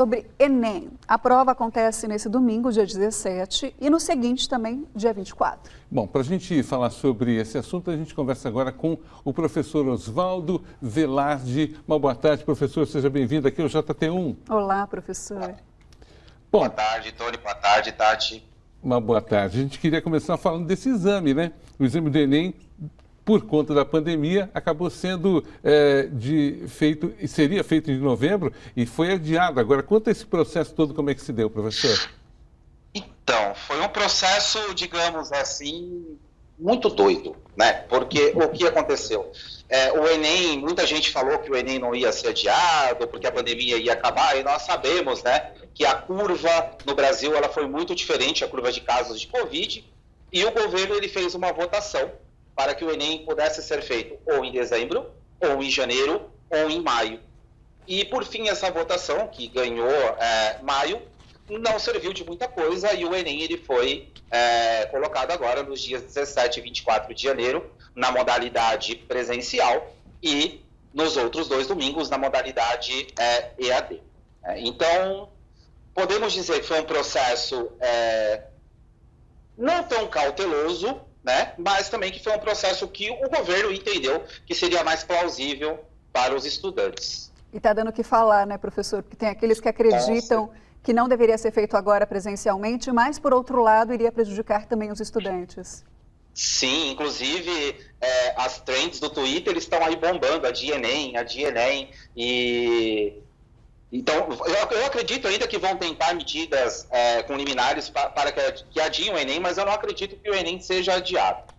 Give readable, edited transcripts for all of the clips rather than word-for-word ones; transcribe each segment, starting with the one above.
Sobre Enem. A prova acontece nesse domingo, dia 17, e no seguinte também, dia 24. Bom, para a gente falar sobre esse assunto, a gente conversa agora com o professor Oswaldo Velarde. Uma boa tarde, professor. Seja bem-vindo aqui ao JT1. Olá, professor. Bom, boa tarde, Tony. Boa tarde, Tati. Uma boa tarde. A gente queria começar falando desse exame, né? O exame do Enem, por conta da pandemia, acabou sendo seria feito em novembro e foi adiado. Agora, conta esse processo todo, como é que se deu, professor? Então, foi um processo, digamos assim, muito doido, né? Porque o que aconteceu? O Enem, muita gente falou que o Enem não ia ser adiado, porque a pandemia ia acabar, e nós sabemos, né, que a curva no Brasil ela foi muito diferente, a curva de casos de Covid, e o governo ele fez uma votação para que o Enem pudesse ser feito ou em dezembro, ou em janeiro, ou em maio. E, por fim, essa votação, que ganhou maio, não serviu de muita coisa, e o Enem ele foi colocado agora nos dias 17 e 24 de janeiro, na modalidade presencial, e nos outros 2 domingos, na modalidade EAD. Então, podemos dizer que foi um processo não tão cauteloso, né? Mas também que foi um processo que o governo entendeu que seria mais plausível para os estudantes. E está dando o que falar, né, professor? Porque tem aqueles que acreditam que não deveria ser feito agora presencialmente, mas, por outro lado, iria prejudicar também os estudantes. Sim, inclusive as trends do Twitter estão aí bombando, a de Enem, e... Então, eu acredito ainda que vão tentar medidas com liminares para que adiem o Enem, mas eu não acredito que o Enem seja adiado.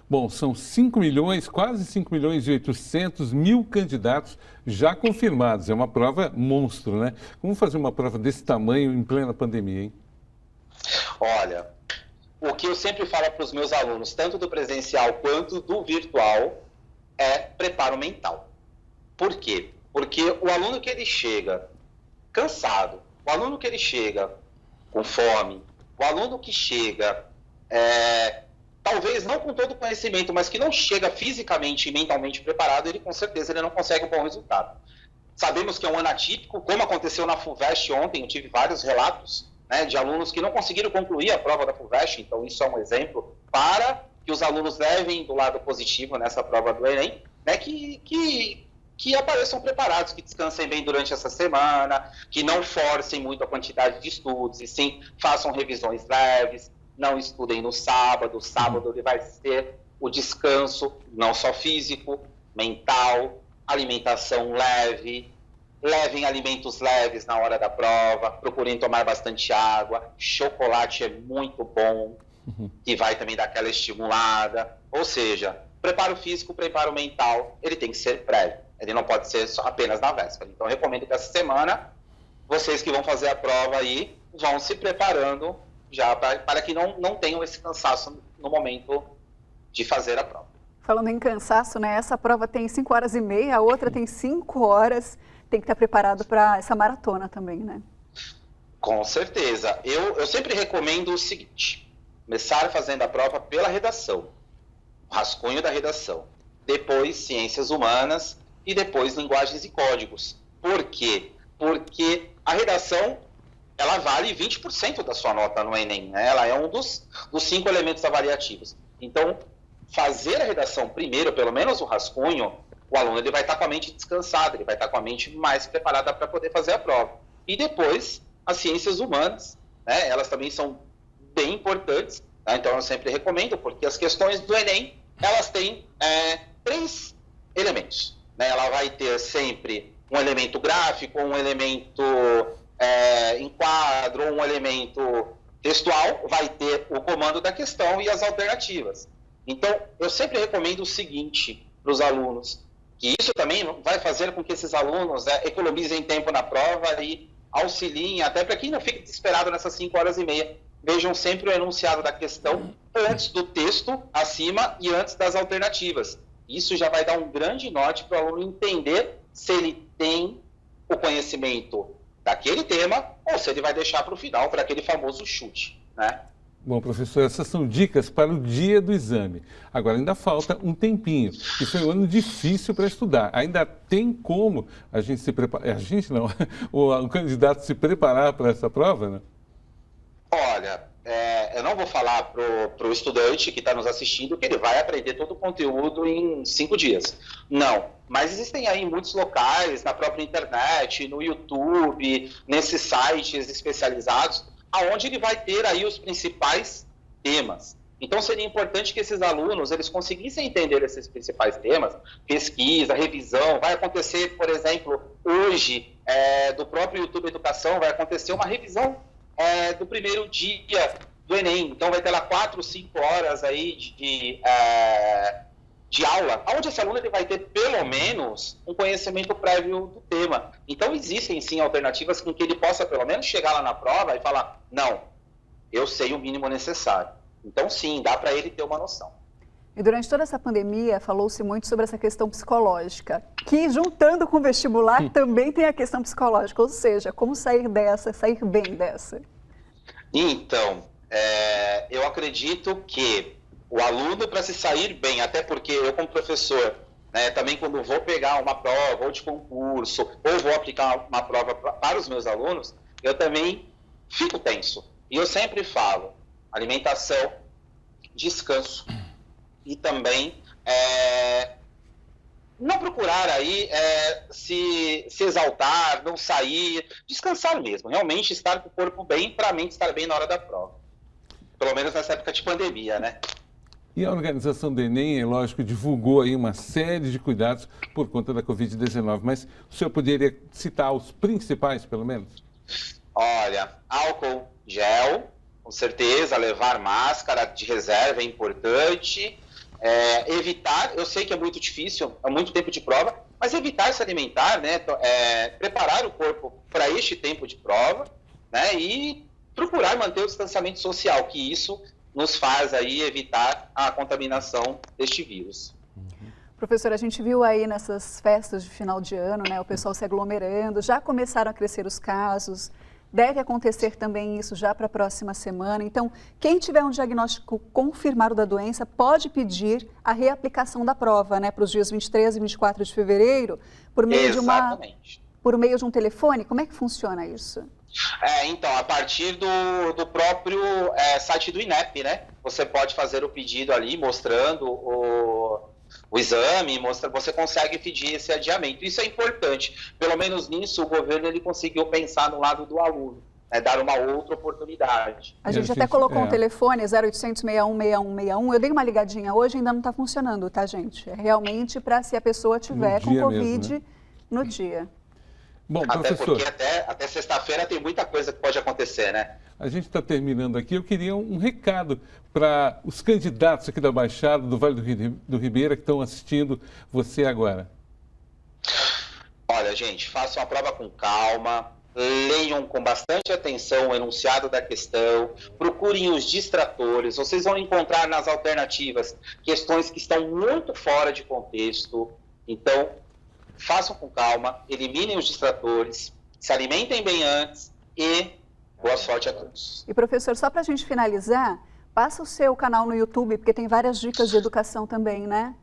Bom, são 5 milhões, quase 5 milhões e 800 mil candidatos já confirmados. É uma prova monstro, né? Como fazer uma prova desse tamanho em plena pandemia, hein? Olha, o que eu sempre falo para os meus alunos, tanto do presencial quanto do virtual, é preparo mental. Por quê? Porque o aluno que ele chega cansado, o aluno que ele chega com fome, o aluno que chega, talvez não com todo o conhecimento, mas que não chega fisicamente e mentalmente preparado, ele com certeza ele não consegue um bom resultado. Sabemos que é um ano atípico, como aconteceu na FUVEST ontem, eu tive vários relatos, né, de alunos que não conseguiram concluir a prova da FUVEST, então isso é um exemplo para que os alunos levem do lado positivo nessa prova do Enem, né, que apareçam preparados, que descansem bem durante essa semana, que não forcem muito a quantidade de estudos, e sim façam revisões leves, não estudem no sábado. Sábado ele vai ser o descanso, não só físico, mental, alimentação leve, levem alimentos leves na hora da prova, procurem tomar bastante água, chocolate é muito bom, que vai também dar aquela estimulada, ou seja, preparo físico, preparo mental, ele tem que ser prévio. Ele não pode ser só apenas na véspera. Então, eu recomendo que essa semana, vocês que vão fazer a prova aí, vão se preparando já para que não tenham esse cansaço no momento de fazer a prova. Falando em cansaço, né? Essa prova tem 5 horas e meia, a outra tem 5 horas. Tem que estar preparado para essa maratona também, né? Com certeza. Eu sempre recomendo o seguinte: começar fazendo a prova pela redação, o rascunho da redação, depois ciências humanas, e depois linguagens e códigos. Por quê? Porque a redação, ela vale 20% da sua nota no Enem, né? Ela é um dos 5 elementos avaliativos. Então, fazer a redação primeiro, pelo menos o rascunho, o aluno ele vai estar com a mente descansada, ele vai estar com a mente mais preparada para poder fazer a prova. E depois, as ciências humanas, né? Elas também são bem importantes, tá? Então eu sempre recomendo, porque as questões do Enem, elas têm 3 elementos. Ela vai ter sempre um elemento gráfico, um elemento em quadro, um elemento textual, vai ter o comando da questão e as alternativas. Então, eu sempre recomendo o seguinte para os alunos, que isso também vai fazer com que esses alunos economizem tempo na prova e auxiliem, até para quem não fique desesperado nessas 5 horas e meia, vejam sempre o enunciado da questão antes do texto acima e antes das alternativas. Isso já vai dar um grande norte para o aluno entender se ele tem o conhecimento daquele tema ou se ele vai deixar para o final, para aquele famoso chute, né? Bom, professor, essas são dicas para o dia do exame. Agora, ainda falta um tempinho. E foi um ano difícil para estudar. Ainda tem como a gente se preparar... A gente não, o candidato se preparar para essa prova, né? Olha, eu não vou falar para o estudante que está nos assistindo que ele vai aprender todo o conteúdo em 5 dias. Não, mas existem aí muitos locais, na própria internet, no YouTube, nesses sites especializados, aonde ele vai ter aí os principais temas. Então seria importante que esses alunos eles conseguissem entender esses principais temas, pesquisa, revisão. Vai acontecer, por exemplo, hoje, do próprio YouTube Educação, vai acontecer uma revisão do primeiro dia do Enem. Então vai ter lá 4, 5 horas aí de aula, onde esse aluno ele vai ter pelo menos um conhecimento prévio do tema. Então existem sim alternativas com que ele possa pelo menos chegar lá na prova e falar, não, eu sei o mínimo necessário. Então sim, dá para ele ter uma noção. E durante toda essa pandemia falou-se muito sobre essa questão psicológica, que juntando com o vestibular também tem a questão psicológica, ou seja, como sair dessa, sair bem dessa? Então, eu acredito que o aluno, para se sair bem, até porque eu como professor, também quando vou pegar uma prova ou de concurso, ou vou aplicar uma prova para os meus alunos, eu também fico tenso. E eu sempre falo, alimentação, descanso e também não procurar aí se exaltar, não sair, descansar mesmo, realmente estar com o corpo bem para a mente estar bem na hora da prova. Pelo menos nessa época de pandemia, né? E a organização do Enem, é lógico, divulgou aí uma série de cuidados por conta da Covid-19, mas o senhor poderia citar os principais, pelo menos? Olha, álcool gel, com certeza, levar máscara de reserva é importante, evitar, eu sei que é muito difícil, é muito tempo de prova, mas evitar se alimentar, né, preparar o corpo para este tempo de prova, né, e procurar manter o distanciamento social, que isso nos faz aí evitar a contaminação deste vírus. Professor, a gente viu aí nessas festas de final de ano, né, o pessoal se aglomerando, já começaram a crescer os casos, deve acontecer também isso já para a próxima semana. Então, quem tiver um diagnóstico confirmado da doença pode pedir a reaplicação da prova, né, para os dias 23 e 24 de fevereiro, por meio por meio de um telefone. Como é que funciona isso? Então, a partir do próprio site do INEP, né? Você pode fazer o pedido ali, mostrando o exame, você consegue pedir esse adiamento. Isso é importante. Pelo menos nisso, o governo ele conseguiu pensar no lado do aluno, né? Dar uma outra oportunidade. A gente até colocou um telefone, 0800 61 6161. Eu dei uma ligadinha hoje, ainda não está funcionando, tá, gente? É realmente para se a pessoa tiver com Covid mesmo, né? No dia. Bom, até professor, porque até sexta-feira tem muita coisa que pode acontecer, né? A gente está terminando aqui. Eu queria um recado para os candidatos aqui da Baixada, do Vale do Ribeira, que estão assistindo você agora. Olha, gente, façam a prova com calma, leiam com bastante atenção o enunciado da questão, procurem os distratores, vocês vão encontrar nas alternativas questões que estão muito fora de contexto. Então, façam com calma, eliminem os distratores, se alimentem bem antes e boa sorte a todos. E professor, só para a gente finalizar, passa o seu canal no YouTube, porque tem várias dicas de educação também, né?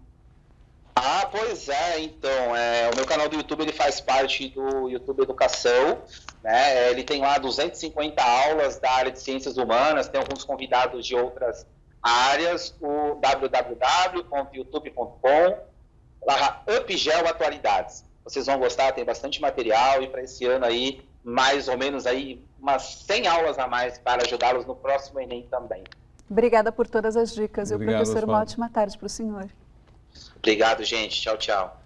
Pois é, então, o meu canal do YouTube ele faz parte do YouTube Educação, né? Ele tem lá 250 aulas da área de ciências humanas, tem alguns convidados de outras áreas, o www.youtube.com/Upgel Atualidades. Vocês vão gostar, tem bastante material e para esse ano aí, mais ou menos aí, umas 100 aulas a mais para ajudá-los no próximo Enem também. Obrigada por todas as dicas. Obrigado, professor, uma ótima tarde para o senhor. Obrigado, gente. Tchau, tchau.